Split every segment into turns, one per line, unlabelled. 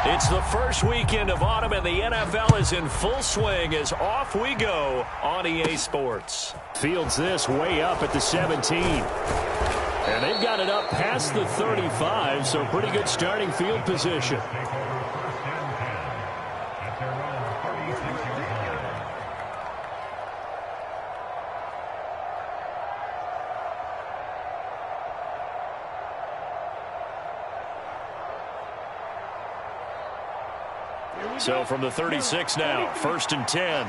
It's the first weekend of autumn, and the NFL is in full swing as off we go on EA Sports.
Fields this way up at the 17. And they've got it up past the 35, so pretty good starting field position.
So from the 36 now, 1st and 10.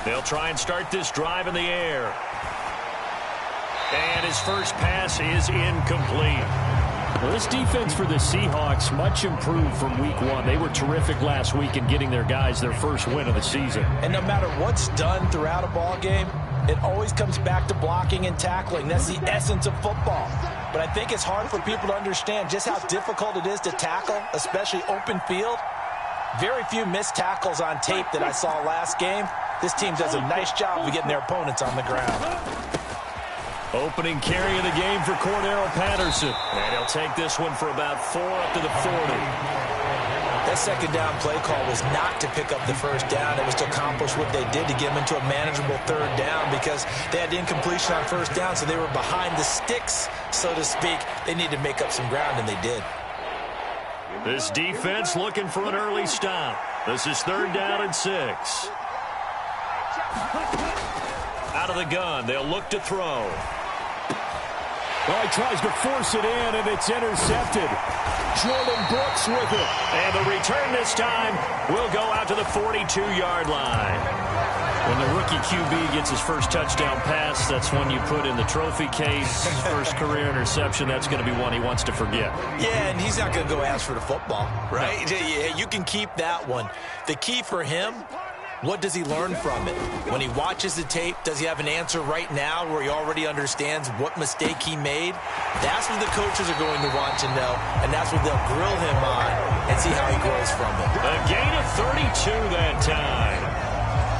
They'll try and start this drive in the air. And his first pass is incomplete.
Well, this defense for the Seahawks much improved from week 1. They were terrific last week in getting their guys their first win of the season.
And no matter what's done throughout a ball game, it always comes back to blocking and tackling. That's the essence of football. But I think it's hard for people to understand just how difficult it is to tackle, especially open field. Very few missed tackles on tape that I saw last game. This team does a nice job of getting their opponents on the ground.
Opening carry of the game for Cordero Patterson. And he'll take this one for about 4 up to the 40.
That second down play call was not to pick up the first down. It was to accomplish what they did to get them into a manageable third down because they had incompletion on first down, so they were behind the sticks, so to speak. They needed to make up some ground, and they did.
This defense looking for an early stop. This is 3rd down and 6. Out of the gun, they'll look to throw.
Well, he tries to force it in, and it's intercepted. Jordan Brooks with it.
And the return this time will go out to the 42-yard line.
When the rookie QB gets his first touchdown pass, that's when you put in the trophy case. First career interception, that's going to be one he wants to forget.
Yeah, and he's not going to go ask for the football, right? Yeah, you can keep that one. The key for him, what does he learn from it? When he watches the tape, does he have an answer right now where he already understands what mistake he made? That's what the coaches are going to want to know, and that's what they'll grill him on and see how he grows from it.
A gain of 32 that time.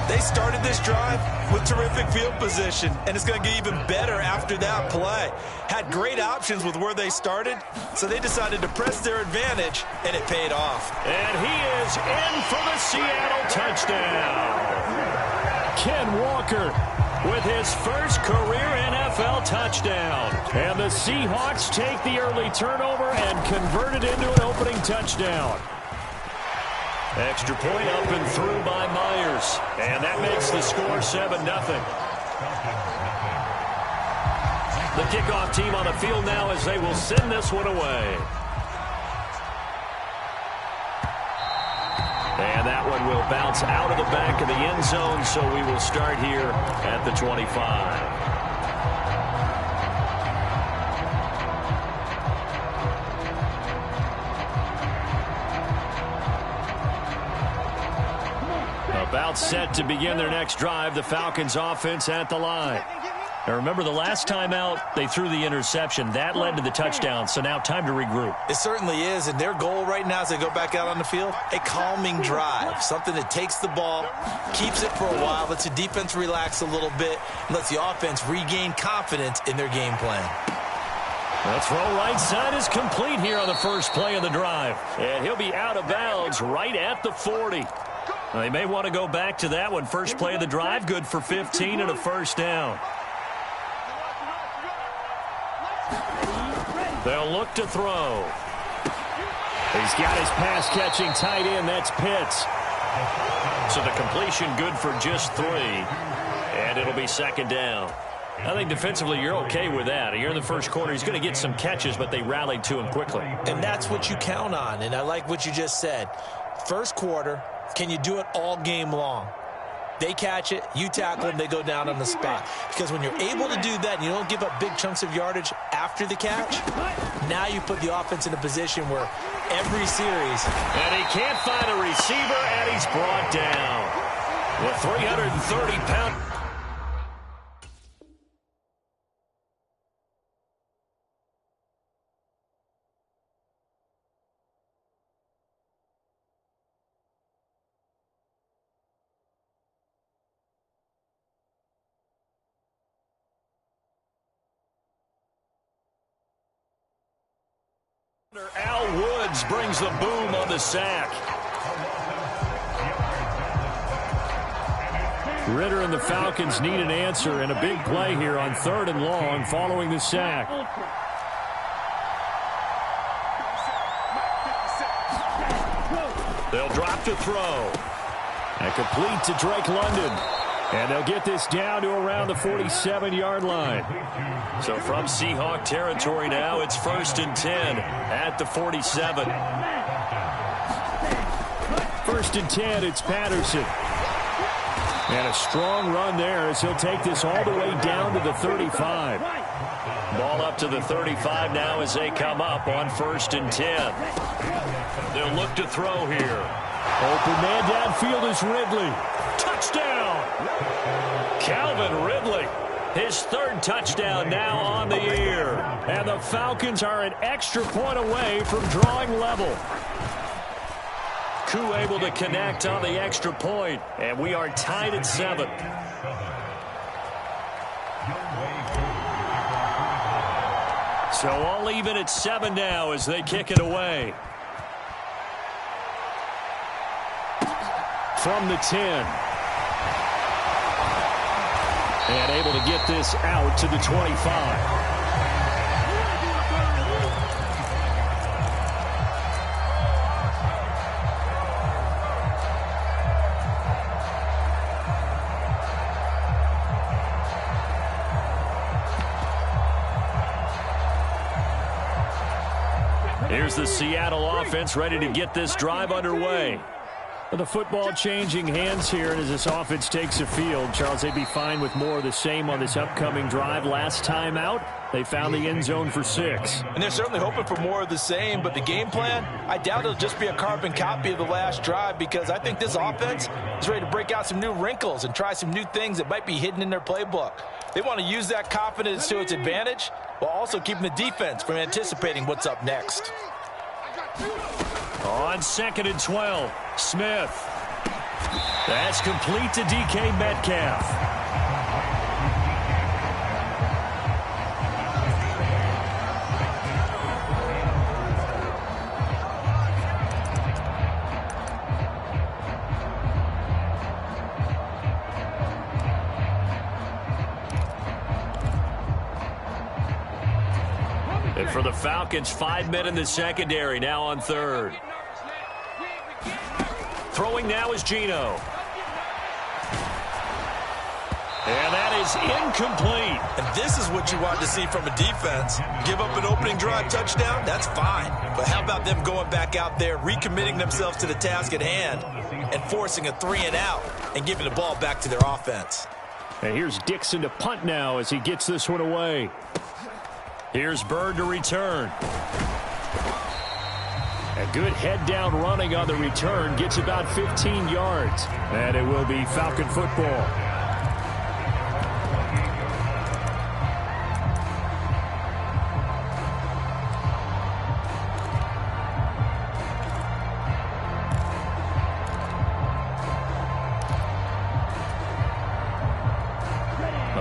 They started this drive with terrific field position, and it's going to get even better after that play. Had great options with where they started, so they decided to press their advantage, and it paid off.
And he is in for the Seattle touchdown.
Ken Walker with his first career NFL touchdown. And the Seahawks take the early turnover and convert it into an opening touchdown.
Extra point up and through by Myers. And that makes the score 7-0. The kickoff team on the field now as they will send this one away. And that one will bounce out of the back of the end zone, so we will start here at the 25. About set to begin their next drive, the Falcons offense at the line.
Now remember, the last time out, they threw the interception. That led to the touchdown, so now time to regroup.
It certainly is, and their goal right now as they go back out on the field, a calming drive, something that takes the ball, keeps it for a while, lets the defense relax a little bit, and lets the offense regain confidence in their game plan.
The throw right side is complete here on the first play of the drive.
And he'll be out of bounds right at the 40.
Well, they may want to go back to that one. First play of the drive, good for 15 and a first down.
They'll look to throw.
He's got his pass-catching tight end. That's Pitts.
So the completion good for just 3. And it'll be 2nd down.
I think defensively you're okay with that. You're in the first quarter. He's going to get some catches, but they rallied to him quickly.
And that's what you count on, and I like what you just said. First quarter, can you do it all game long? They catch it, you tackle them, they go down on the spot. Because when you're able to do that and you don't give up big chunks of yardage after the catch, now you put the offense in a position where every series.
And he can't find a receiver, and he's brought down. The 330-pound...
Al Woods brings the boom on the sack. Ritter and the Falcons need an answer, and a big play here on 3rd and long following the sack. They'll drop to throw. And complete to Drake London. And they'll get this down to around the 47-yard line.
So from Seahawk territory now, it's 1st and 10 at the 47.
1st and 10, it's Patterson. And a strong run there as he'll take this all the way down to the 35.
Ball up to the 35 now as they come up on 1st and 10. They'll look to throw here.
Open man downfield is Ridley.
Touchdown! Calvin Ridley. His 3rd touchdown now on the year.
And the Falcons are an extra point away from drawing level.
Koo able to connect on the extra point, and we are tied at 7. So all even at 7 now as they kick it away.
From the 10. And able to get this out to the 25.
Here's the Seattle offense ready to get this drive underway.
The football changing hands here, and as this offense takes the field, Charles, they'd be fine with more of the same on this upcoming drive. Last time out, they found the end zone for 6.
And they're certainly hoping for more of the same, but the game plan, I doubt it'll just be a carbon copy of the last drive, because I think this offense is ready to break out some new wrinkles and try some new things that might be hidden in their playbook. They want to use that confidence to its advantage while also keeping the defense from anticipating what's up next.
On 2nd and 12, Smith. That's complete to DK Metcalf. And for the Falcons, 5 men in the secondary now on 3rd. Throwing now is Geno. And that is incomplete.
And this is what you want to see from a defense. Give up an opening drive touchdown, that's fine. But how about them going back out there, recommitting themselves to the task at hand, and forcing a 3-and-out and giving the ball back to their offense.
And here's Dixon to punt now as he gets this one away.
Here's Bird to return.
A good head-down running on the return. Gets about 15 yards. And it will be Falcon football.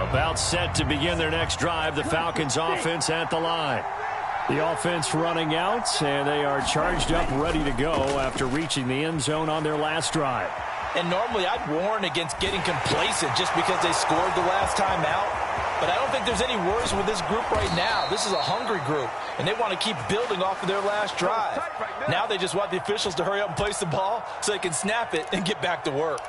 About set to begin their next drive. The Falcons offense at the line.
The offense running out, and they are charged up, ready to go after reaching the end zone on their last drive.
And normally I'd warn against getting complacent just because they scored the last time out. But I don't think there's any worries with this group right now. This is a hungry group, and they want to keep building off of their last drive. Now they just want the officials to hurry up and place the ball so they can snap it and get back to work.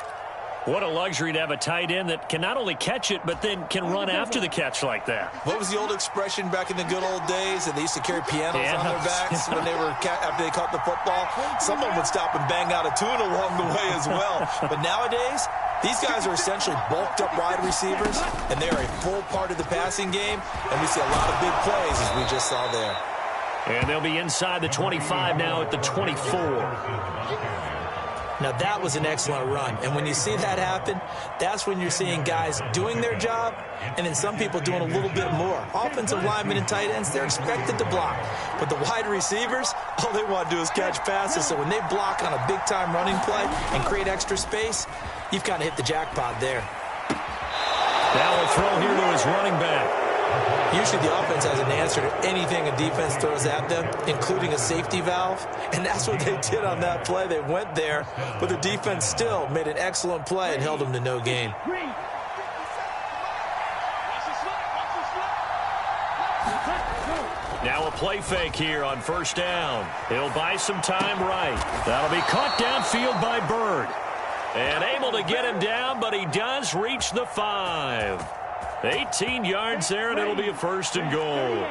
What a luxury to have a tight end that can not only catch it, but then can run after the catch like that.
What was the old expression back in the good old days? And they used to carry pianos on their backs when they were after they caught the football. Someone would stop and bang out a tune along the way as well. But nowadays, these guys are essentially bulked up wide receivers, and they're a full part of the passing game. And we see a lot of big plays as we just saw there.
And they'll be inside the 25 now at the 24.
Now, that was an excellent run. And when you see that happen, that's when you're seeing guys doing their job and then some people doing a little bit more. Offensive linemen and tight ends, they're expected to block. But the wide receivers, all they want to do is catch passes. So when they block on a big-time running play and create extra space, you've kind of hit the jackpot there.
Now a throw here to his running back.
Usually the offense has an answer to anything a defense throws at them, including a safety valve. And that's what they did on that play. They went there, but the defense still made an excellent play and held them to no gain.
Now a play fake here on first down. He'll buy some time right. That'll be caught downfield by Bird. And able to get him down, but he does reach the 5. 18 yards there, and it'll be a first and goal.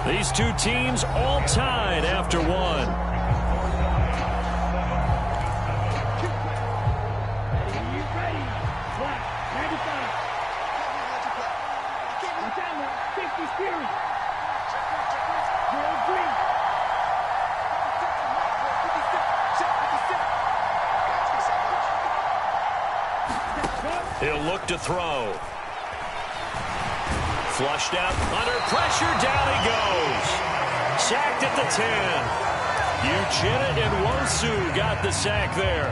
These two teams all tied after one. He'll look to throw. Flushed out, under pressure, down he goes. Sacked at the 10. Uchenna and Wosu got the sack there.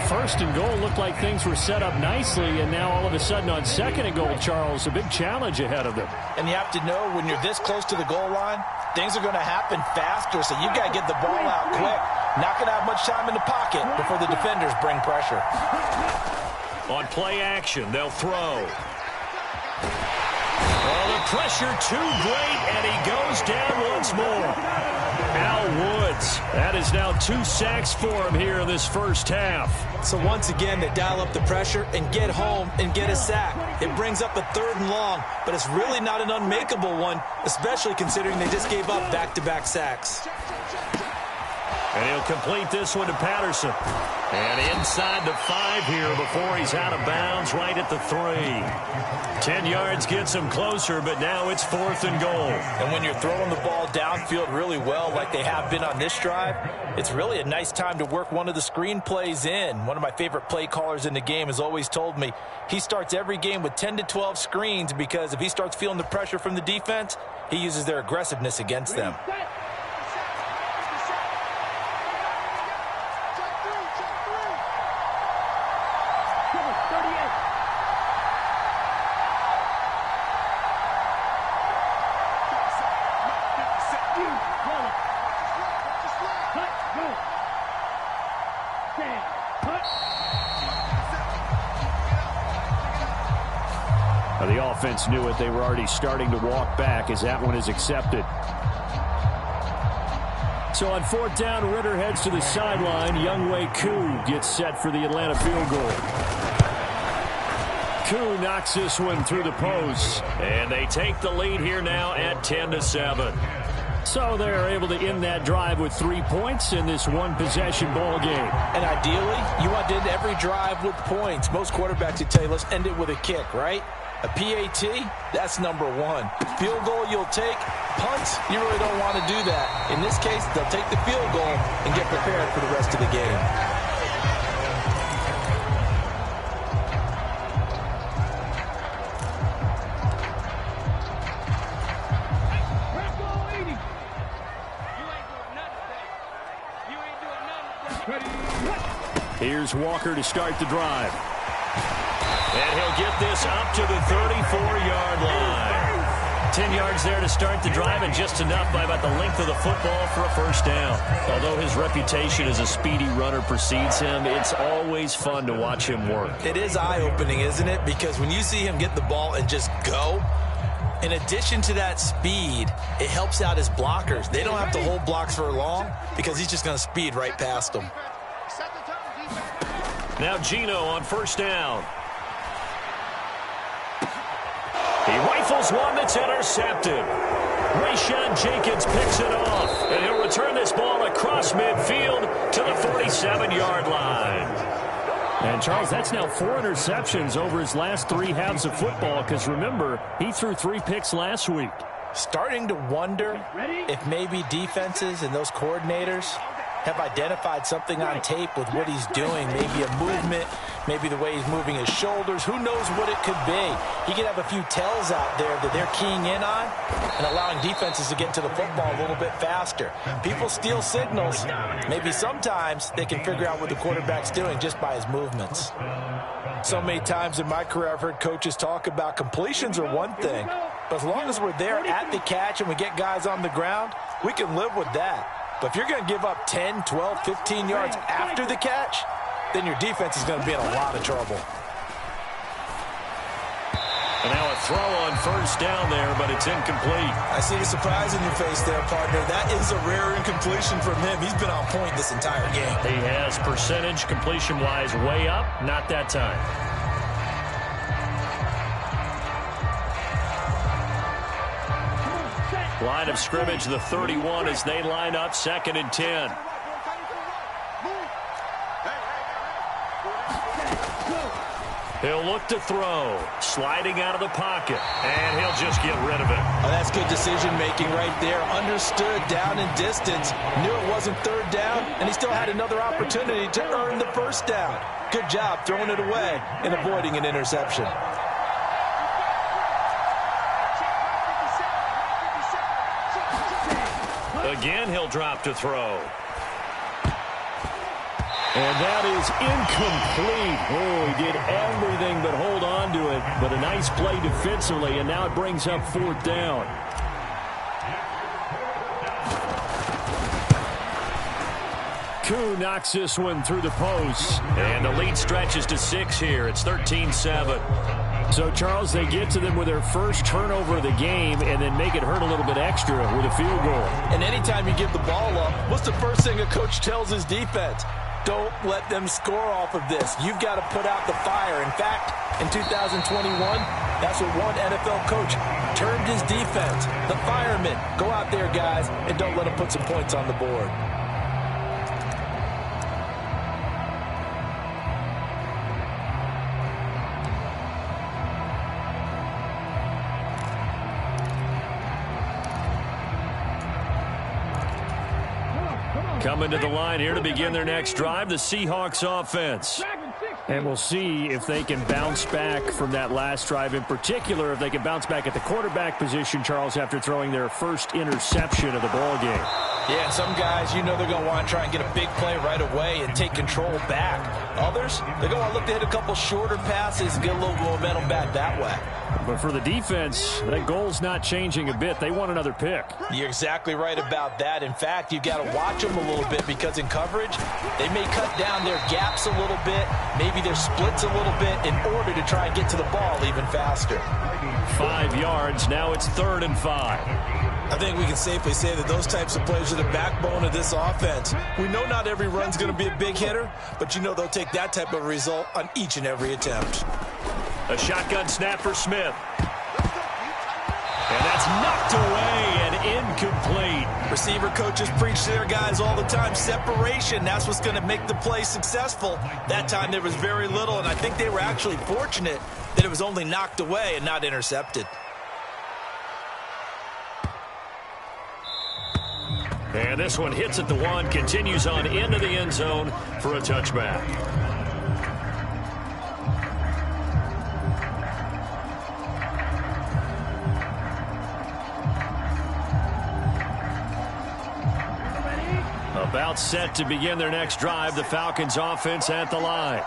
First and goal looked like things were set up nicely, and now all of a sudden on second and goal, Charles, a big challenge ahead of them.
And you have to know when you're this close to the goal line, things are going to happen faster, so you got to get the ball out quick. Not going to have much time in the pocket before the defenders bring pressure.
On play action, they'll throw. Oh, the pressure too great, and he goes down once more. Al Woods, that is now 2 sacks for him here in this first half.
So once again, they dial up the pressure and get home and get a sack. It brings up a 3rd and long, but it's really not an unmakeable one, especially considering they just gave up back-to-back sacks.
And he'll complete this one to Patterson. And inside the 5 here before he's out of bounds right at the 3. 10 yards gets him closer, but now it's 4th and goal.
And when you're throwing the ball downfield really well like they have been on this drive, it's really a nice time to work one of the screen plays in. One of my favorite play callers in the game has always told me he starts every game with 10 to 12 screens because if he starts feeling the pressure from the defense, he uses their aggressiveness against them.
The offense knew it. They were already starting to walk back as that one is accepted. So on 4th down, Ritter heads to the sideline. Younghoe Koo gets set for the Atlanta field goal. Koo knocks this one through the post. And they take the lead here now at 10-7. So they're able to end that drive with 3 points in this one-possession ball game.
And ideally, you want to end every drive with points. Most quarterbacks would tell you, let's end it with a kick, right? A PAT, that's number 1. Field goal you'll take. Punts, you really don't want to do that. In this case, they'll take the field goal and get prepared for the rest of the game.
Here's Walker to start the drive. And he'll get this up to the 34-yard line. 10 yards there to start the drive, and just enough by about the length of the football for a first down. Although his reputation as a speedy runner precedes him, it's always fun to watch him work.
It is eye-opening, isn't it? Because when you see him get the ball and just go, in addition to that speed, it helps out his blockers. They don't have to hold blocks for long because he's just going to speed right past them.
Now Geno on first down. He rifles one that's intercepted. Rayshawn Jenkins picks it off, and he'll return this ball across midfield to the 47-yard line. And, Charles, that's now 4 interceptions over his last 3 halves of football because, remember, he threw 3 picks last week.
Starting to wonder if maybe defenses and those coordinators have identified something on tape with what he's doing. Maybe a movement, maybe the way he's moving his shoulders. Who knows what it could be? He could have a few tells out there that they're keying in on and allowing defenses to get to the football a little bit faster. People steal signals. Maybe sometimes they can figure out what the quarterback's doing just by his movements. So many times in my career I've heard coaches talk about completions are one thing, but as long as we're there at the catch and we get guys on the ground, we can live with that. But if you're going to give up 10, 12, 15 yards after the catch, then your defense is going to be in a lot of trouble.
And now a throw on first down there, but it's incomplete.
I see the surprise in your face there, partner. That is a rare incompletion from him. He's been on point this entire game.
He has percentage completion-wise way up, not that time. Line of scrimmage, the 31 as they line up, 2nd and 10. He'll look to throw, sliding out of the pocket, and he'll just get rid of it.
Oh, that's good decision-making right there. Understood down and distance, knew it wasn't 3rd down, and he still had another opportunity to earn the 1st down. Good job throwing it away and avoiding an interception.
Again, he'll drop to throw. And that is incomplete. Oh, he did everything but hold on to it. But a nice play defensively, and now it brings up 4th down. Koo knocks this one through the post. And the lead stretches to 6 here. It's 13-7. So, Charles, they get to them with their first turnover of the game and then make it hurt a little bit extra with a field goal. And anytime you give the ball up, what's the first thing a coach tells his defense? Don't let them score off of this. You've got to put out the fire. In fact, in 2021, that's what one NFL coach termed his defense. The firemen. Go out there, guys, and don't let them put some points on the board. Coming to the line here to begin their next drive, the Seahawks offense. And we'll see if they can bounce back from that last drive, in particular if they can bounce back at the quarterback position, Charles, after throwing their first interception of the ball game. Yeah, and some guys, you know they're going to want to try and get a big play right away and take control back. Others, they're going to look to hit a couple shorter passes and get a little momentum back that way. But for the defense, that goal's not changing a bit. They want another pick. You're exactly right about that. In fact, you've got to watch them a little bit because in coverage, they may cut down their gaps a little bit, maybe their splits a little bit in order to try and get to the ball even faster. 5 yards. Now it's 3rd and 5. I think we can safely say that those types of plays are the backbone of this offense. We know not every run's going to be a big hitter, but you know they'll take that type of result on each and every attempt. A shotgun snap for Smith. And that's knocked away and incomplete. Receiver coaches preach to their guys all the time. Separation, that's what's going to make the play successful. That time there was very little, and I think they were actually fortunate that it was only knocked away and not intercepted. And this one hits at the 1, continues on into the end zone for a touchback. About set to begin their next drive, the Falcons offense at the line.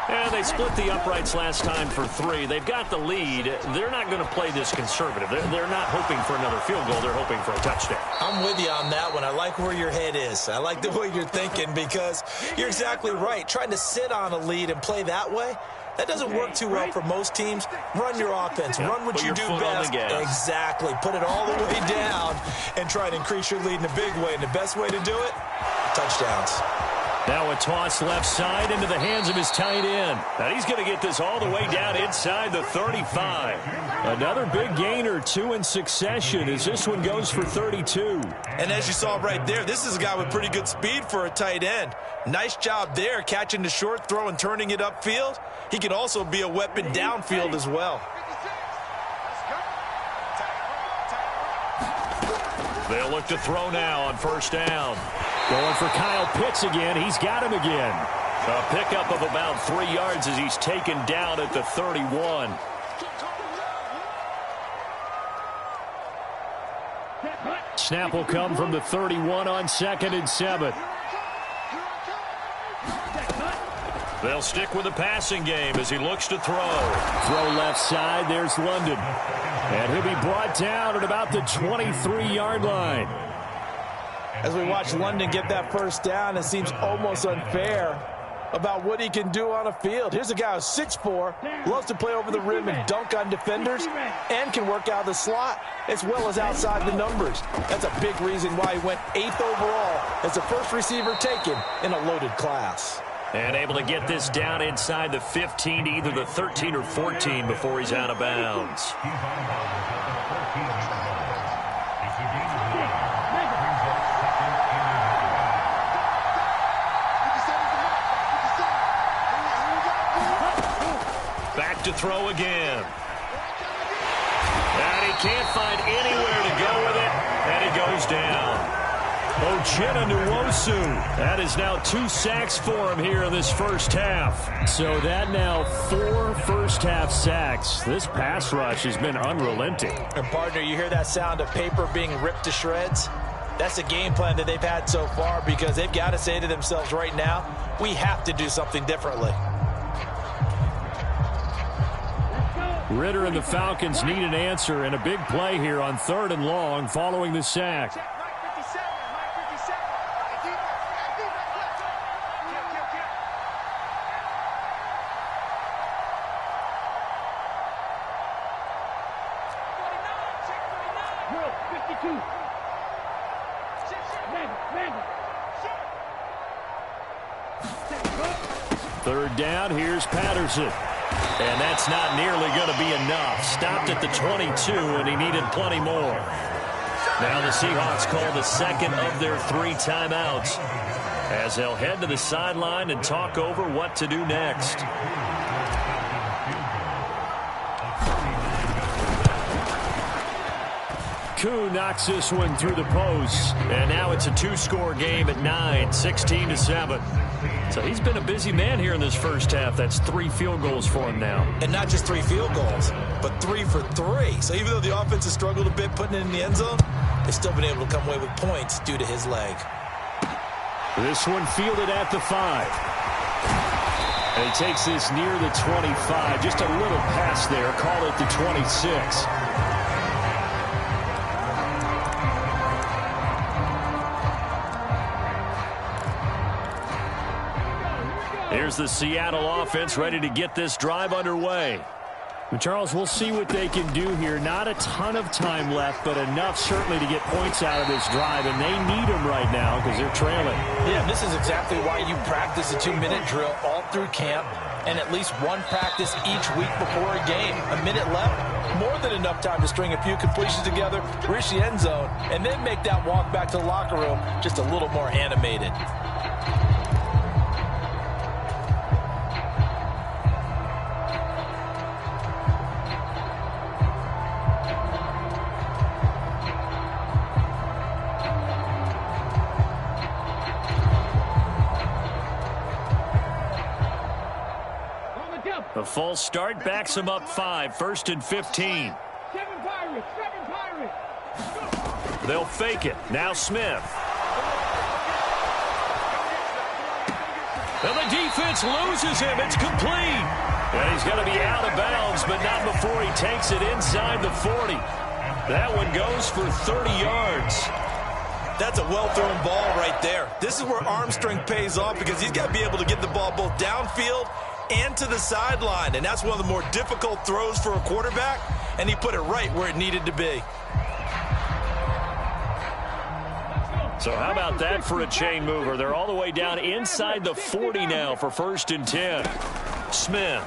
And they split the uprights last time for 3. They've got the lead. They're not going to play this conservative. They're not hoping for another field goal. They're hoping for a touchdown. I'm with you on that one. I like where your head is. I like the way you're thinking because you're exactly right. Trying to sit on a lead and play that way, that doesn't work too well for most teams. Run your offense. Run what you do best. Exactly. Put it all the way down and try to increase your lead in a big way. And the best way to do it, touchdowns. Now a toss left side into the hands of his tight end. And he's going to get this all the way down inside the 35. Another big gain or 2 in succession as this one goes for 32. And as you saw right there, this is a guy with pretty good speed for a tight end. Nice job there catching the short throw and turning it upfield. He can also be a weapon downfield as well. They'll look to throw now on first down. Going for Kyle Pitts again. He's got him again.
A pickup of about 3 yards as he's taken down at the 31.
Snap will come from the 31 on 2nd and 7.
They'll stick with the passing game as he looks to throw.
Throw left side. There's London. And he'll be brought down at about the 23-yard line.
As we watch London get that first down, it seems almost unfair about what he can do on a field. Here's a guy who's 6'4", loves to play over the rim and dunk on defenders, and can work out of the slot as well as outside the numbers. That's a big reason why he went 8th overall as the first receiver taken in a loaded class.
And able to get this down inside the 15 to either the 13 or 14 before he's out of bounds. Back to throw again. And he can't find anywhere to go with it, and he goes down.
Uchenna Nwosu. That is now 2 sacks for him here in this first half. So that now 4 first-half sacks. This pass rush has been unrelenting.
And, partner, you hear that sound of paper being ripped to shreds? That's a game plan that they've had so far because they've got to say to themselves right now, we have to do something differently.
Ritter and the Falcons need an answer and a big play here on 3rd and long following the sack. Third down, here's Patterson. And that's not nearly going to be enough. Stopped at the 22, and he needed plenty more. Now the Seahawks call the second of their 3 timeouts as they'll head to the sideline and talk over what to do next. Koo knocks this one through the post. And now it's a 2-score game at 9, 16-7. So he's been a busy man here in this first half. That's 3 field goals for him now.
And not just 3 field goals, but 3 for 3. So even though the offense has struggled a bit putting it in the end zone, they've still been able to come away with points due to his leg.
This one fielded at the 5. And he takes this near the 25. Just a little pass there. Call it the 26. Here's the Seattle offense ready to get this drive underway. But Charles, we'll see what they can do here. Not a ton of time left, but enough certainly to get points out of this drive, and they need them right now because they're trailing.
Yeah, this is exactly why you practice a 2-minute drill all through camp and at least one practice each week before a game. A minute left, more than enough time to string a few completions together, reach the end zone, and then make that walk back to the locker room just a little more animated.
A false start backs him up 5, 1st and 15. They'll fake it. Now Smith. And the defense loses him. It's complete. And he's going to be out of bounds, but not before he takes it inside the 40. That one goes for 30 yards.
That's a well-thrown ball right there. This is where arm strength pays off because he's got to be able to get the ball both downfield and to the sideline, and that's one of the more difficult throws for a quarterback, and he put it right where it needed to be.
So how about that for a chain mover? They're all the way down inside the 40 now for 1st and 10. Smith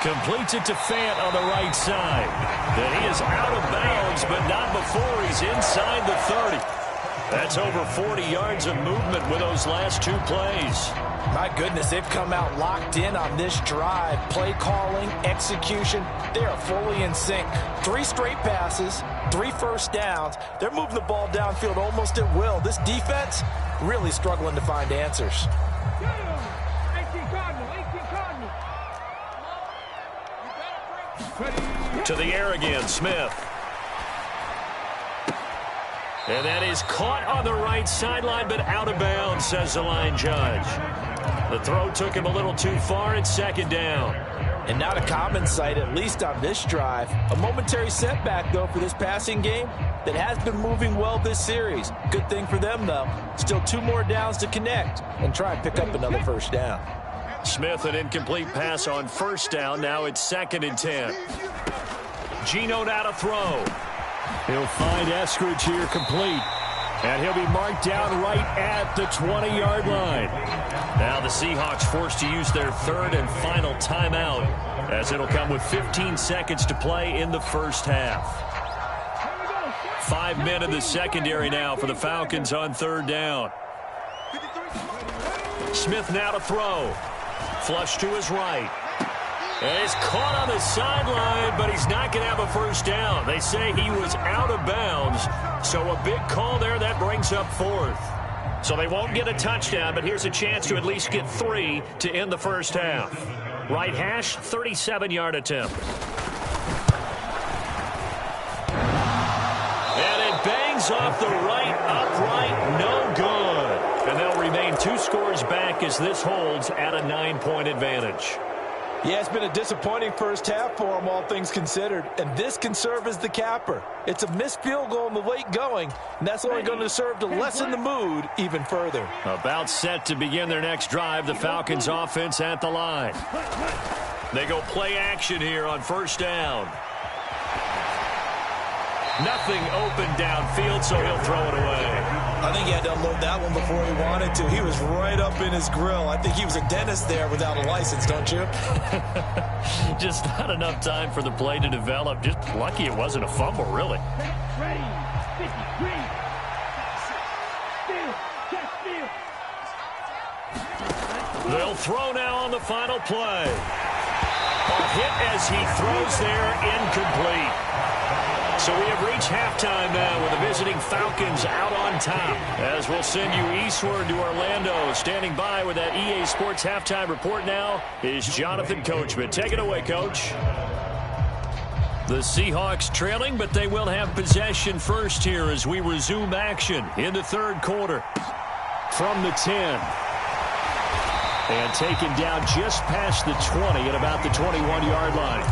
completes it to Fant on the right side. Then he is out of bounds, but not before he's inside the 30.
That's over 40 yards of movement with those last 2 plays.
My goodness, they've come out locked in on this drive. Play calling, execution, they are fully in sync. 3 straight passes, 3 first downs. They're moving the ball downfield almost at will. This defense really struggling to find answers.
To the air again, Smith. And that is caught on the right sideline, but out of bounds, says the line judge. The throw took him a little too far. It's 2nd down.
And not a common sight, at least on this drive. A momentary setback, though, for this passing game that has been moving well this series. Good thing for them, though. Still 2 more downs to connect and try and pick up another first down.
Smith, an incomplete pass on 1st down. Now it's 2nd and 10. Geno now to throw. He'll find Eskridge here complete. And he'll be marked down right at the 20-yard line. Now the Seahawks forced to use their 3rd and final timeout, as it'll come with 15 seconds to play in the first half. 5 men in the secondary now for the Falcons on 3rd down. Smith now to throw. Flush to his right. And he's caught on the sideline, but he's not going to have a first down. They say he was out of bounds, so a big call there that brings up 4th. So they won't get a touchdown, but here's a chance to at least get 3 to end the first half. Right hash, 37-yard attempt. And it bangs off the right upright, no good. And they'll remain 2 scores back as this holds at a 9-point advantage.
Yeah, it's been a disappointing first half for them, all things considered. And this can serve as the capper. It's a missed field goal in the late going, and that's only going to serve to lessen the mood even further.
About set to begin their next drive, the Falcons offense at the line. They go play action here on 1st down. Nothing open downfield, so he'll throw it away.
I think he had to unload that one before he wanted to. He was right up in his grill. I think he was a dentist there without a license, don't you?
Just not enough time for the play to develop. Just lucky it wasn't a fumble, really. They'll throw now on the final play. A hit as he throws there, incomplete. So we have reached halftime now with the visiting Falcons out on top. As we'll send you eastward to Orlando. Standing by with that EA Sports halftime report now is Jonathan Coachman. Take it away, Coach. The Seahawks trailing, but they will have possession first here as we resume action in the 3rd quarter. From the 10. And taken down just past the 20 at about the 21-yard line.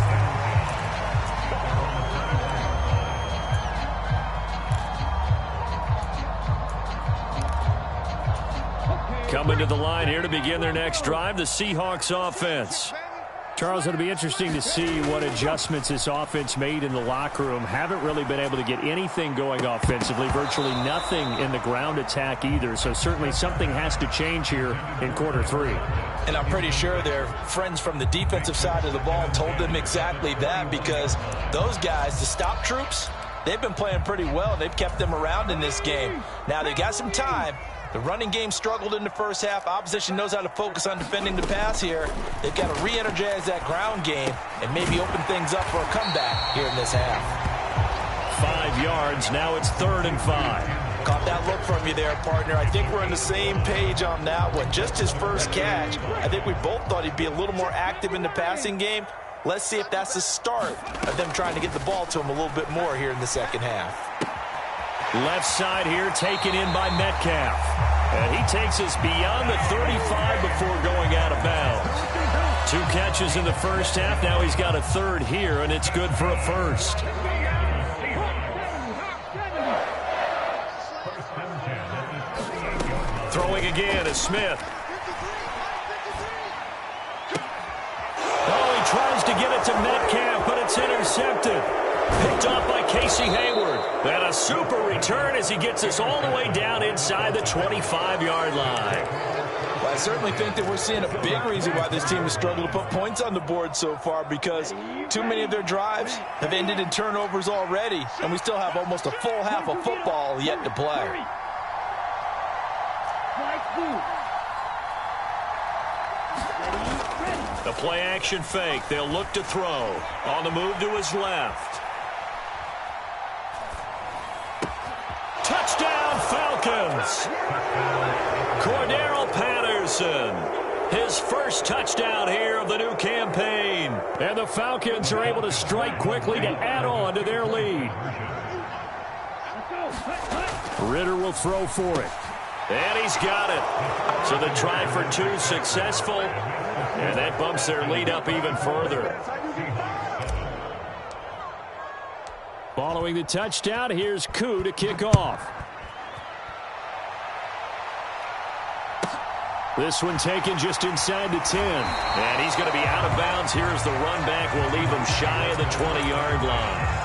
Coming to the line here to begin their next drive, the Seahawks offense. Charles, it'll be interesting to see what adjustments this offense made in the locker room. Haven't really been able to get anything going offensively, virtually nothing in the ground attack either. So certainly something has to change here in quarter 3.
And I'm pretty sure their friends from the defensive side of the ball told them exactly that, because those guys, the stop troops, they've been playing pretty well. They've kept them around in this game. Now they got some time. The running game struggled in the first half. Opposition knows how to focus on defending the pass here. They've got to re-energize that ground game and maybe open things up for a comeback here in this half.
5 yards. Now it's 3rd and 5.
Caught that look from you there, partner. I think we're on the same page on that one. Just his first catch. I think we both thought he'd be a little more active in the passing game. Let's see if that's the start of them trying to get the ball to him a little bit more here in the second half.
Left side here taken in by Metcalf. And he takes us beyond the 35 before going out of bounds. 2 catches in the first half. Now he's got a 3rd here, and it's good for a 1st. Throwing again is Smith. Oh, he tries to get it to Metcalf, but it's intercepted. Picked off by Casey Hayward. And a super return as he gets us all the way down inside the 25-yard line.
Well, I certainly think that we're seeing a big reason why this team has struggled to put points on the board so far, because too many of their drives have ended in turnovers already, and we still have almost a full half of football yet to play.
The play action fake. They'll look to throw. On the move to his left. Touchdown, Falcons! Cordero Patterson. His first touchdown here of the new campaign. And the Falcons are able to strike quickly to add on to their lead. Ritter will throw for it. And he's got it. So the try for two successful. And that bumps their lead up even further. Following the touchdown, here's Koo to kick off. This one taken just inside the 10. And he's going to be out of bounds. Here's the run back. Will leave him shy of the 20-yard line.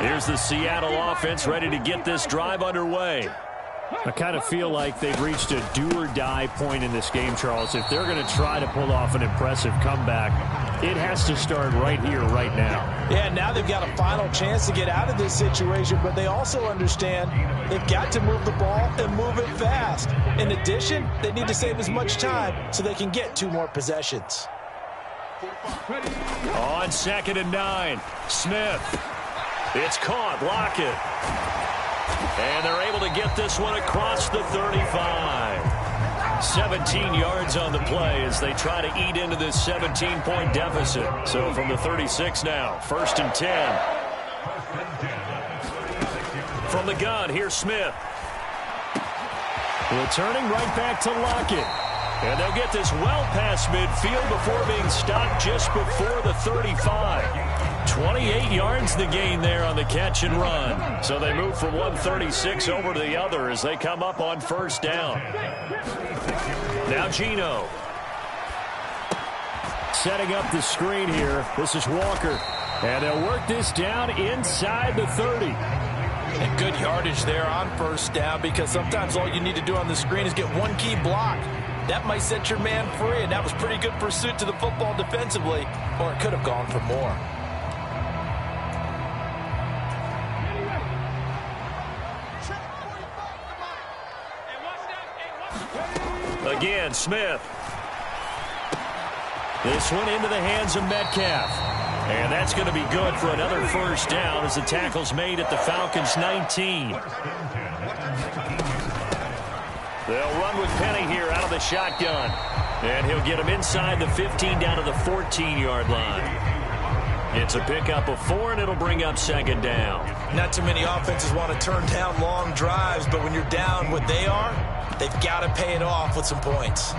Here's the Seattle offense ready to get this drive underway. I kind of feel like they've reached a do-or-die point in this game, Charles. If they're going to try to pull off an impressive comeback, it has to start right here, right now.
Yeah, now they've got a final chance to get out of this situation, but they also understand they've got to move the ball and move it fast. In addition, they need to save as much time so they can get 2 more possessions.
On 2nd and 9, Smith. It's caught. Lockett. And they're able to get this one across the 35. 17 yards on the play as they try to eat into this 17-point deficit. So from the 36 now, 1st and 10. From the gun, here's Smith. Returning right back to Lockett. And they'll get this well past midfield before being stopped just before the 35. 28 yards the gain there on the catch and run. So they move from 136 over to the other as they come up on 1st down. Now Geno. Setting up the screen here. This is Walker. And they'll work this down inside the 30.
And good yardage there on 1st down, because sometimes all you need to do on the screen is get one key block. That might set your man free, and that was pretty good pursuit to the football defensively, or it could have gone for more.
Again, Smith. This one into the hands of Metcalf. And that's going to be good for another 1st down as the tackle's made at the Falcons' 19. They'll run with Penny here out of the shotgun. And he'll get him inside the 15 down to the 14-yard line. It's a pickup of 4, and it'll bring up 2nd down.
Not too many offenses want to turn down long drives, but when you're down what they are, they've got to pay it off with some points.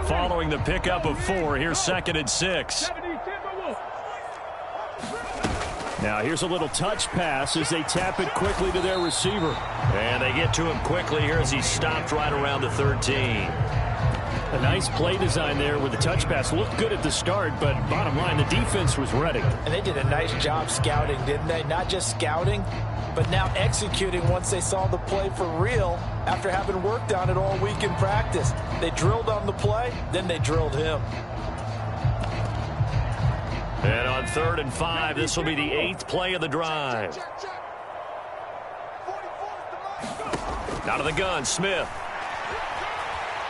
Following the pickup of 4, here's 2nd and 6. Now here's a little touch pass as they tap it quickly to their receiver. And they get to him quickly here as he's stopped right around the 13. A nice play design there with the touch pass. Looked good at the start, but bottom line, the defense was ready.
And they did a nice job scouting, didn't they? Not just scouting, but now executing once they saw the play for real after having worked on it all week in practice. They drilled on the play, then they drilled him.
And on 3rd and 5, this will be the 8th play of the drive. Out of the gun, Smith.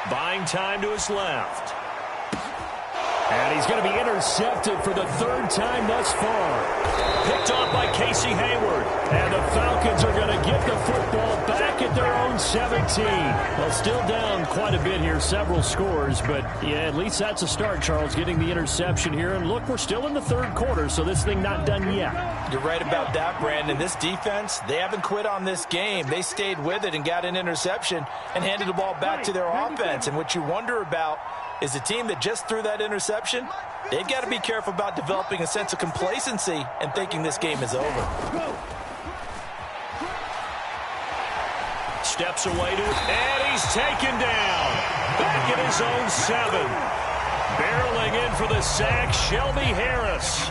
Buying time to his left. And he's going to be intercepted for the 3rd time thus far. Picked off by Casey Hayward. And the Falcons are going to get the football back at their own 17. Well, still down quite a bit here, several scores. But, yeah, at least that's a start, Charles, getting the interception here. And, look, we're still in the 3rd quarter, so this thing not done yet.
You're right about that, Brandon. This defense, they haven't quit on this game. They stayed with it and got an interception and handed the ball back to their offense. And what you wonder about is the team that just threw that interception, they've got to be careful about developing a sense of complacency and thinking this game is over.
Steps away to it, and he's taken down. Back at his own 7. Barreling in for the sack, Shelby Harris.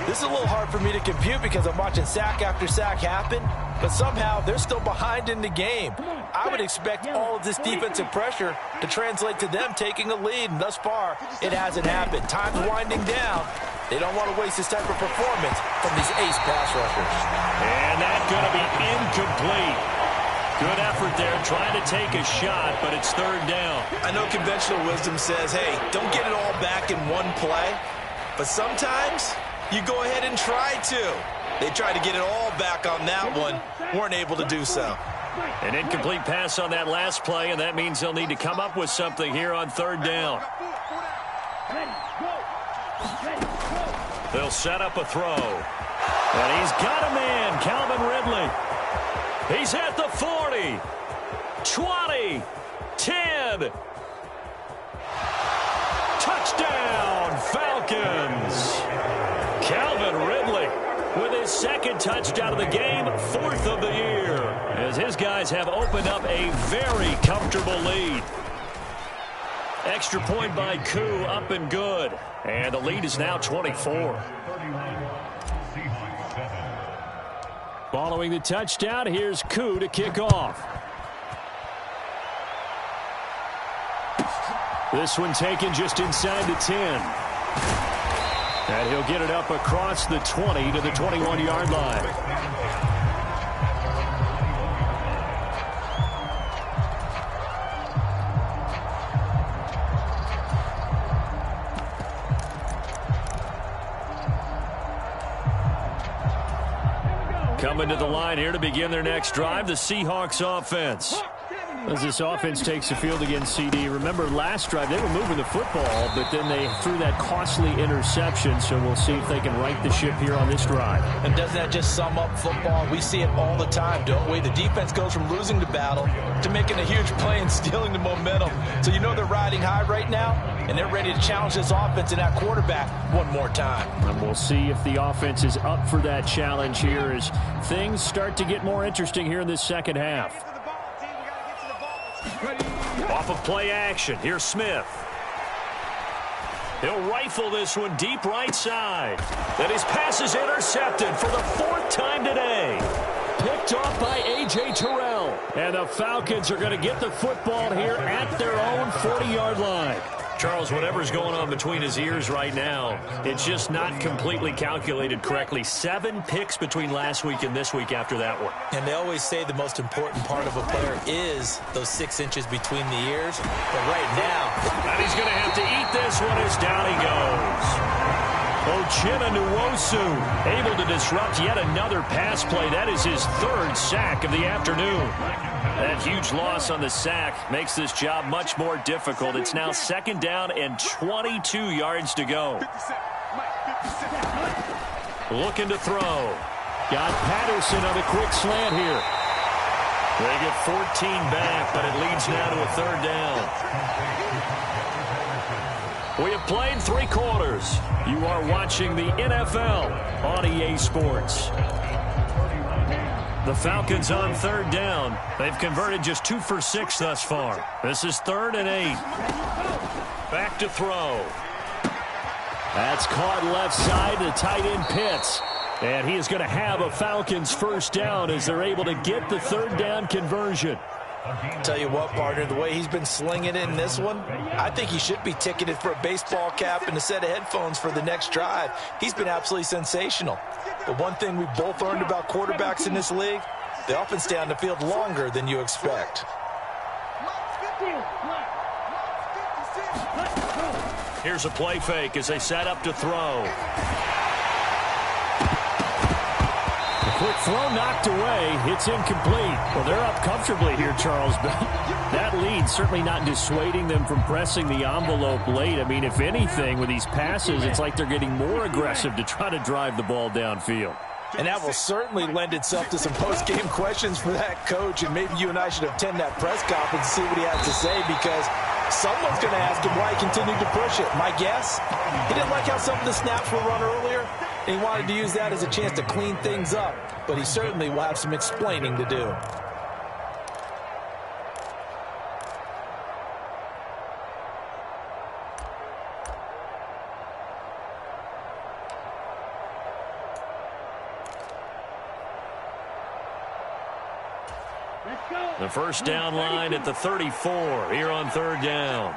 This is a little hard for me to compute because I'm watching sack after sack happen, but somehow they're still behind in the game. I would expect all of this defensive pressure to translate to them taking a lead, and thus far, it hasn't happened. Time's winding down. They don't want to waste this type of performance from these ace pass rushers.
And that's going to be incomplete. Good effort there, trying to take a shot, but it's third down.
I know conventional wisdom says, hey, don't get it all back in one play, but sometimes you go ahead and try to. They tried to get it all back on that one, weren't able to do so.
An incomplete pass on that last play, and that means they'll need to come up with something here on third down. They'll set up a throw. And he's got a man, Calvin Ridley. He's at the 40, 20, 10. Touchdown, Falcons. Calvin Ridley with his second touchdown of the game, fourth of the year, as his guys have opened up a very comfortable lead. Extra point by Koo, up and good. And the lead is now 24. Following the touchdown, here's Koo to kick off. This one taken just inside the 10. And he'll get it up across the 20 to the 21-yard line. Coming to the line here to begin their next drive, the Seahawks offense. As this offense takes the field against CD, remember last drive they were moving the football, but then they threw that costly interception, so we'll see if they can right the ship here on this drive.
And doesn't that just sum up football? We see it all the time, don't we? The defense goes from losing the battle to making a huge play and stealing the momentum. So you know they're riding high right now, and they're ready to challenge this offense and that quarterback one more time.
And we'll see if the offense is up for that challenge here as things start to get more interesting here in this second half. Off of play action, here's Smith. He'll rifle this one deep right side. Then his pass is intercepted for the fourth time today. Picked off by A.J. Terrell. And the Falcons are going to get the football here at their own 40-yard line. Charles, whatever's going on between his ears right now, it's just not completely calculated correctly. 7 picks between last week and this week after that one.
And they always say the most important part of a player is those 6 inches between the ears. But right now,
and he's going to have to eat this one as down he goes. Uchenna Nwosu able to disrupt yet another pass play. That is his 3rd sack of the afternoon. That huge loss on the sack makes this job much more difficult. It's now 2nd down and 22 yards to go. Looking to throw. Got Patterson on a quick slant here. They get 14 back, but it leads now to a 3rd down. We have played 3 quarters. You are watching the NFL on EA Sports. The Falcons on 3rd down. They've converted just 2 for 6 thus far. This is 3rd and 8. Back to throw. That's caught left side to tight end Pitts. And he is going to have a Falcons first down as they're able to get the 3rd down conversion.
Tell you what, partner, the way he's been slinging it in this one, I think he should be ticketed for a baseball cap and a set of headphones for the next drive. He's been absolutely sensational. But one thing we both learned about quarterbacks in this league, they often stay on the field longer than you expect.
Here's a play fake as they set up to throw. Quick throw knocked away. It's incomplete. Well, they're up comfortably here, Charles, but that lead certainly not dissuading them from pressing the envelope late. I mean, if anything, with these passes, it's like they're getting more aggressive to try to drive the ball downfield.
And that will certainly lend itself to some post-game questions for that coach, and maybe you and I should attend that press conference and see what he has to say, because someone's going to ask him why he continued to push it. My guess, he didn't like how some of the snaps were run earlier, and he wanted to use that as a chance to clean things up. But he certainly will have some explaining to do.
The first down line at the 34 here on third down.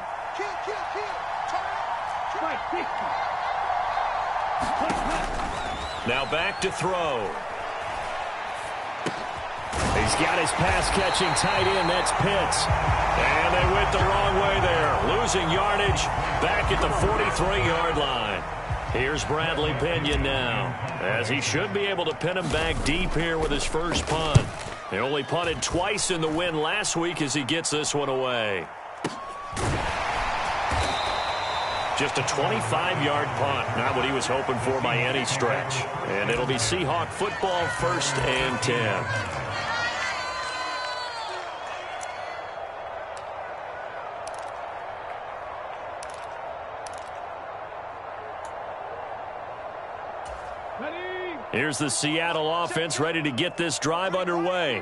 Now back to throw. He's got his pass-catching tight end. That's Pitts. And they went the wrong way there. Losing yardage back at the 43-yard line. Here's Bradley Pinion now, as he should be able to pin him back deep here with his first punt. He only punted twice in the win last week as he gets this one away. Just a 25-yard punt, not what he was hoping for by any stretch. And it'll be Seahawk football, 1st and 10. Here's the Seattle offense ready to get this drive underway.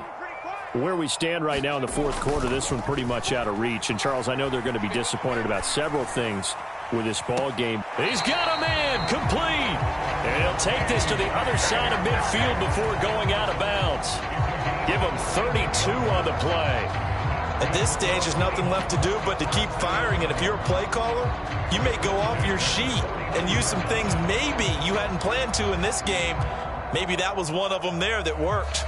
Where we stand right now in the fourth quarter, this one pretty much out of reach. And, Charles, I know they're going to be disappointed about several things with this ball game.
He's got a man complete. And he'll take this to the other side of midfield before going out of bounds. Give him 32 on the play.
At this stage, there's nothing left to do but to keep firing. And if you're a play caller, you may go off your sheet and use some things maybe you hadn't planned to in this game. Maybe that was one of them there that worked.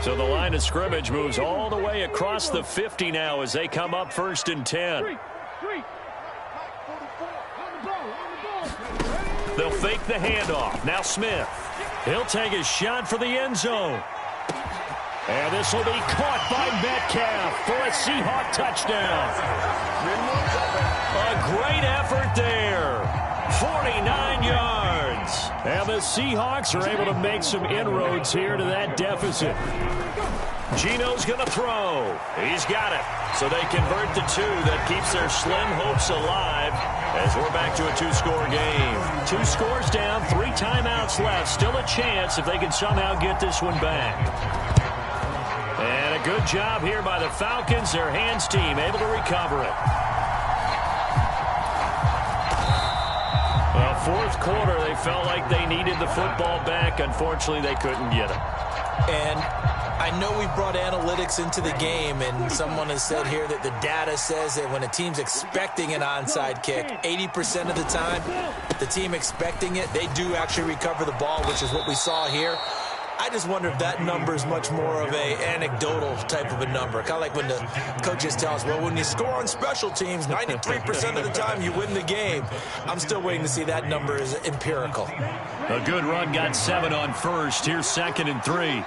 So the line of scrimmage moves all the way across the 50 now as they come up 1st and 10. They'll fake the handoff. Now Smith. He'll take his shot for the end zone. And this will be caught by Metcalf for a Seahawk touchdown. A great effort there. 49 yards. And the Seahawks are able to make some inroads here to that deficit. Gino's going to throw. He's got it. So they convert the 2. That keeps their slim hopes alive as we're back to a 2-score game. 2 scores down, 3 timeouts left. Still a chance if they can somehow get this one back. And a good job here by the Falcons, their hands team, able to recover it. Well, fourth quarter, they felt like they needed the football back. Unfortunately, they couldn't get it.
And I know we brought analytics into the game, and someone has said here that the data says that when a team's expecting an onside kick, 80% of the time, the team expecting it, they do actually recover the ball, which is what we saw here. I just wonder if that number is much more of a anecdotal type of a number. Kind of like when the coaches tell us, well, when you score on special teams, 93% of the time you win the game. I'm still waiting to see that number is empirical.
A good run got 7 on first. Here's 2nd and 3.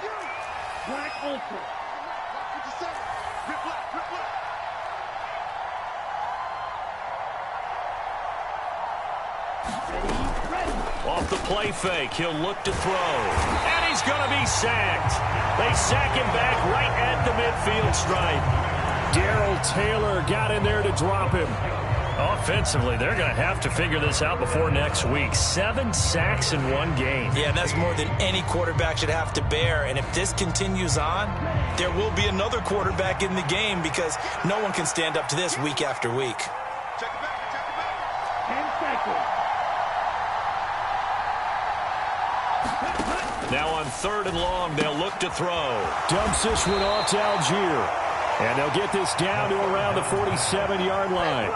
Off the play fake, he'll look to throw. And he's going to be sacked. They sack him back right at the midfield stripe. Darrell Taylor got in there to drop him. Offensively, they're going to have to figure this out before next week. 7 sacks in one game.
Yeah, and that's more than any quarterback should have to bear. And if this continues on, there will be another quarterback in the game because no one can stand up to this week after week.
Check it back. 10 seconds.
Now on 3rd and long, they'll look to throw. Dumps this one off to Algier. And they'll get this down to around the 47-yard line.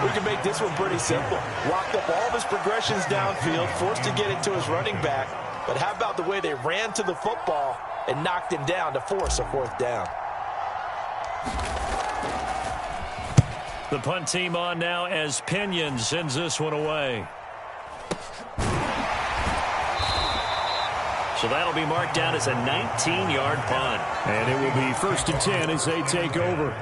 We can make this one pretty simple. Locked up all of his progressions downfield, forced to get it to his running back. But how about the way they ran to the football and knocked him down to force a 4th down?
The punt team on now as Pinion sends this one away. So that'll be marked down as a 19-yard punt. And it will be 1st and 10 as they take over.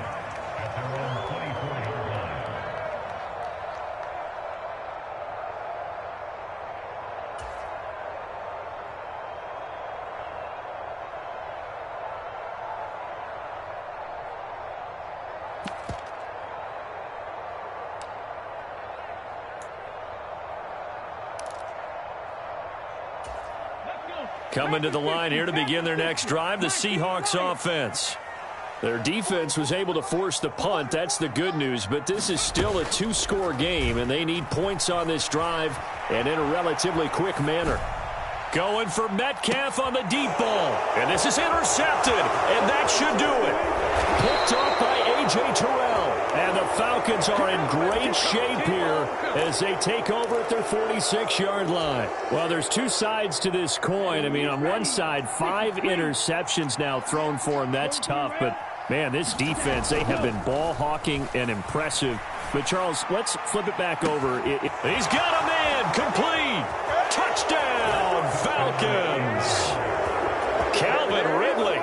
Coming to the line here to begin their next drive, the Seahawks offense. Their defense was able to force the punt. That's the good news. But this is still a two-score game, and they need points on this drive and in a relatively quick manner. Going for Metcalf on the deep ball. And this is intercepted, and that should do it. Picked off by A.J. Terrell. And the Falcons are in great shape here as they take over at their 46-yard line. Well, there's two sides to this coin. I mean, on one side, 5 interceptions now thrown for him. That's tough, but man, this defense, they have been ball hawking and impressive. But, Charles, let's flip it back over. He's got a man complete. Touchdown, Falcons. Calvin Ridley,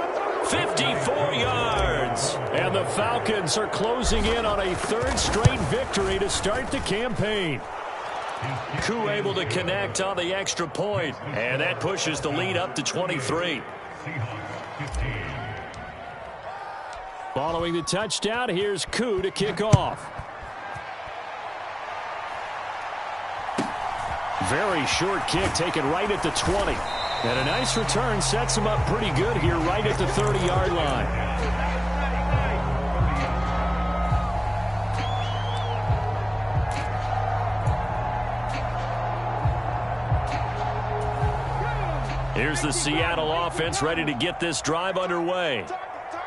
54 yards. And the Falcons are closing in on a 3rd straight victory to start the campaign. Koo able to connect on the extra point, and that pushes the lead up to 23. Following the touchdown, here's Koo to kick off. Very short kick taken right at the 20. And a nice return sets him up pretty good here right at the 30-yard line. Here's the Seattle offense ready to get this drive underway.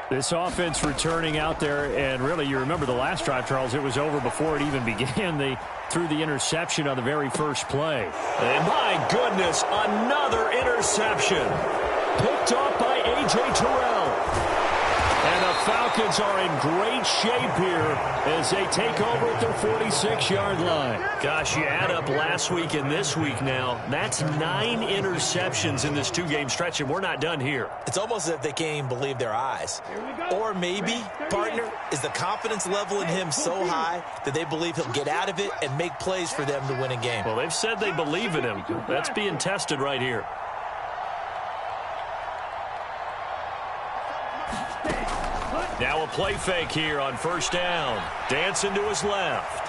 This offense returning out there, and really, you remember the last drive, Charles, it was over before it even began. They threw the interception on the very first play. And my goodness, another interception. Picked off by A.J. Terrell. And the Falcons are in great shape here as they take over at their 46-yard line. Gosh, you add up last week and this week now, that's 9 interceptions in this 2-game stretch, and we're not done here.
It's almost as if they can't even believe their eyes. Or maybe, partner, is the confidence level in him so high that they believe he'll get out of it and make plays for them to win a game.
Well, they've said they believe in him. That's being tested right here. Now a play fake here on first down. Dancing to his left.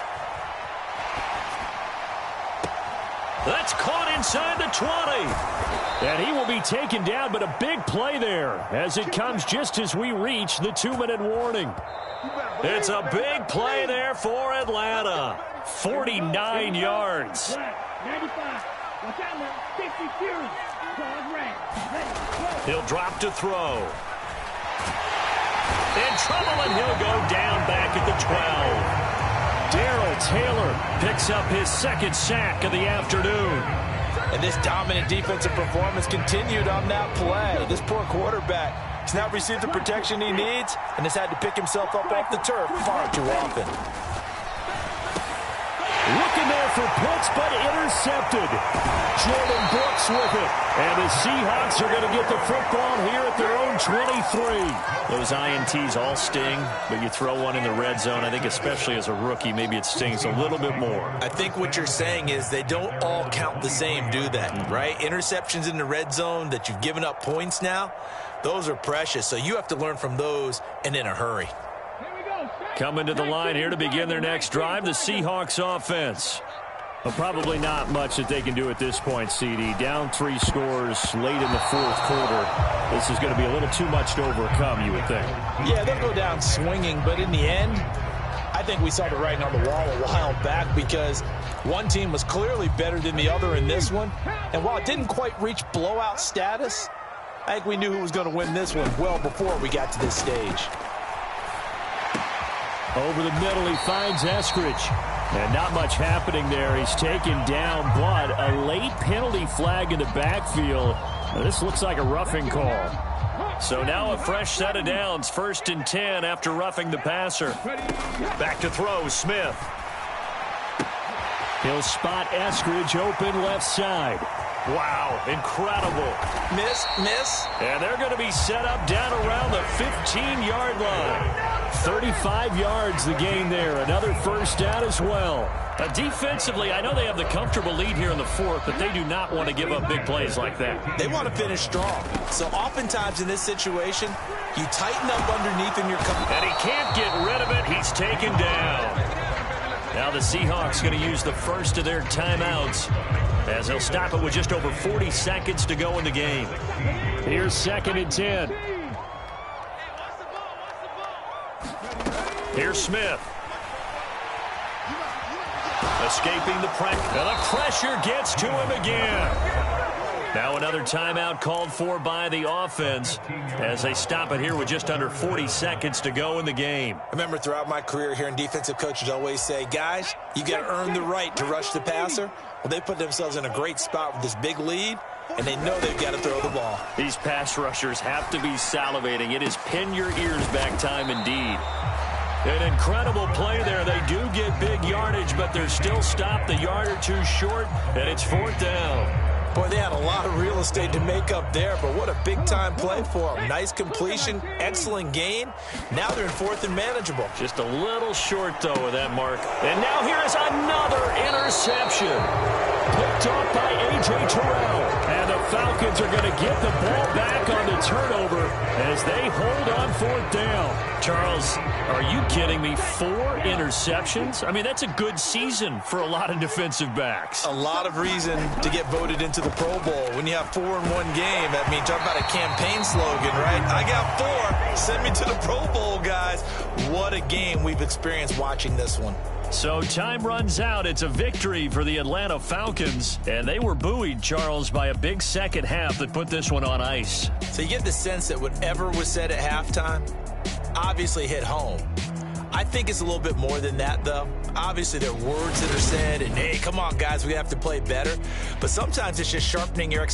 That's caught inside the 20. And he will be taken down, but a big play there as it comes just as we reach the 2-minute warning. It's a big play there for Atlanta. 49 yards. He'll drop to throw. In trouble, and he'll go down back at the 12. Darrell Taylor picks up his 2nd sack of the afternoon.
And this dominant defensive performance continued on that play. This poor quarterback has not received the protection he needs and has had to pick himself up off the turf far too often.
Looking there for Pitts, but intercepted. Jordan Brooks with it. And the Seahawks are going to get the football here at their own 23. Those INTs all sting, but you throw one in the red zone, I think especially as a rookie, maybe it stings a little bit more.
I think what you're saying is they don't all count the same, do they? Right? Interceptions in the red zone that you've given up points now, those are precious. So you have to learn from those and in a hurry.
Coming to the line here to begin their next drive, the Seahawks offense. Well, probably not much that they can do at this point, CD. Down 3 scores late in the 4th quarter. This is going to be a little too much to overcome, you would think.
Yeah, they'll go down swinging, but in the end, I think we saw the writing on the wall a while back because one team was clearly better than the other in this one. And while it didn't quite reach blowout status, I think we knew who was going to win this one well before we got to this stage.
Over the middle, he finds Eskridge. And not much happening there. He's taken down, but a late penalty flag in the backfield. Now, this looks like a roughing call. So now a fresh set of downs. 1st and 10 after roughing the passer. Back to throw, Smith. He'll spot Eskridge open left side. Wow, incredible.
Miss.
And they're going to be set up down around the 15-yard line. 35 yards the gain there. Another first down as well. Defensively, I know they have the comfortable lead here in the 4th, but they do not want to give up big plays like that.
They want to finish strong. So oftentimes in this situation, you tighten up underneath in your cover.
And he can't get rid of it. He's taken down. Now the Seahawks going to use the first of their timeouts as they'll stop it with just over 40 seconds to go in the game. Here's 2nd and 10. Here's Smith. Escaping the pressure. And the pressure gets to him again. Now another timeout called for by the offense as they stop it here with just under 40 seconds to go in the game.
I remember throughout my career hearing defensive coaches always say, guys, you got to earn the right to rush the passer. Well, they put themselves in a great spot with this big lead, and they know they've got to throw the ball.
These pass rushers have to be salivating. It is pin your ears back time indeed. An incredible play there. They do get big yardage, but they're still stopped a yard or two short, and it's 4th down.
Boy, they had a lot of real estate to make up there, but what a big-time play for them. Nice completion, excellent gain. Now they're in 4th and manageable.
Just a little short, though, with that mark. And now here's another interception. Picked off by A.J. Terrell. And the Falcons are going to get the ball back on the turnover as they hold on 4th down. Charles, are you kidding me? 4 interceptions? I mean, that's a good season for a lot of defensive backs.
A lot of reason to get voted into the Pro Bowl. When you have 4 in one game, I mean, talk about a campaign slogan, right? I got 4. Send me to the Pro Bowl, guys. What a game we've experienced watching this one.
So time runs out. It's a victory for the Atlanta Falcons. And they were buoyed, Charles, by a big second half that put this one on ice.
So you get the sense that whatever was said at halftime obviously hit home. I think it's a little bit more than that, though. Obviously, there are words that are said, and, hey, come on, guys, we have to play better. But sometimes it's just sharpening your